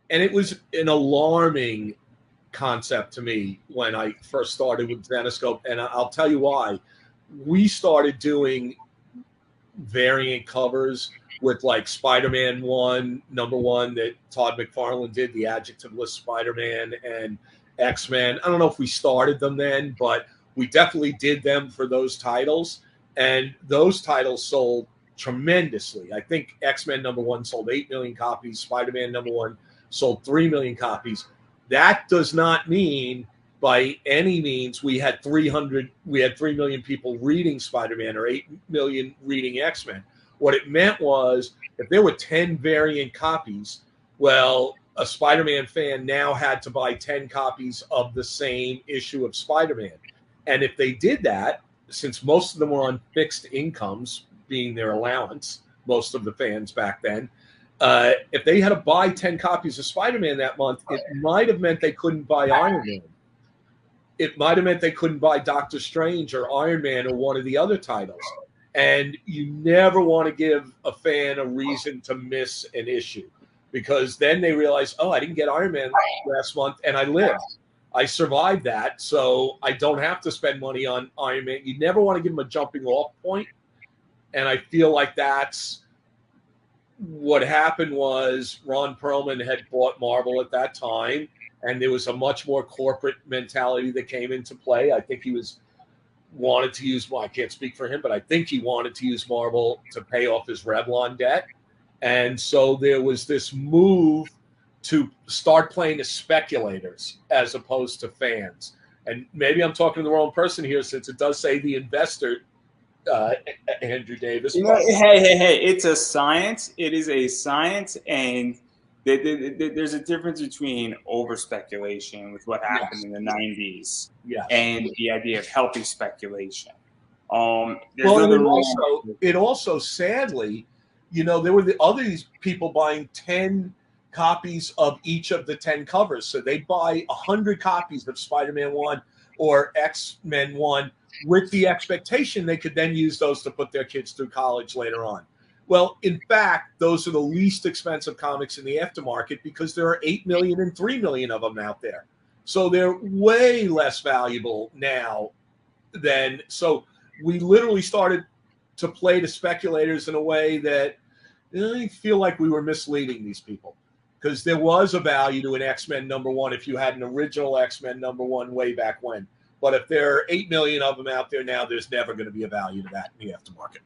And it was an alarming concept to me when I first started with Zenescope. And I'll tell you why. We started doing variant covers with like Spider-Man 1, #1 that Todd McFarlane did, the adjectiveless Spider-Man, and X-Men. I don't know if we started them then, but we definitely did them for those titles. And those titles sold tremendously. I think X-Men #1 sold 8 million copies. Spider-Man #1 sold 3 million copies. That does not mean by any means we had 3 million people reading Spider-Man or 8 million reading X-Men. What it meant was if there were 10 variant copies, well, a Spider-Man fan now had to buy 10 copies of the same issue of Spider-Man. And if they did that, since most of them were on fixed incomes, being their allowance, most of the fans back then, if they had to buy 10 copies of Spider-Man that month, it might have meant they couldn't buy Iron Man. It might have meant they couldn't buy Doctor Strange or Iron Man or one of the other titles. And you never want to give a fan a reason to miss an issue, because then they realize, oh, I didn't get Iron Man last month and I lived. I survived that, so I don't have to spend money on Iron Man. You never want to give them a jumping off point. And I feel like that's what happened. Was Ron Perlman had bought Marvel at that time, and there was a much more corporate mentality that came into play. I think he wanted to use, well, I can't speak for him, but I think he wanted to use Marvel to pay off his Revlon debt. And so there was this move to start playing as speculators as opposed to fans. And maybe I'm talking to the wrong person here, since it does say the investor, Andrew Davis. Hey, it's a science. It is a science, and there's a difference between over speculation with what happened in the 90s and the idea of healthy speculation. It also sadly, there were these people buying 10 copies of each of the 10 covers. So they buy 100 copies of Spider-Man 1 or X-Men 1 with the expectation they could then use those to put their kids through college later on. Well, in fact, those are the least expensive comics in the aftermarket, because there are 8 million and 3 million of them out there. So they're way less valuable now than, so we literally started to play to speculators in a way that I feel like we were misleading these people, because there was a value to an X-Men #1 if you had an original X-Men #1 way back when. But if there are 8 million of them out there now, there's never going to be a value to that in the aftermarket.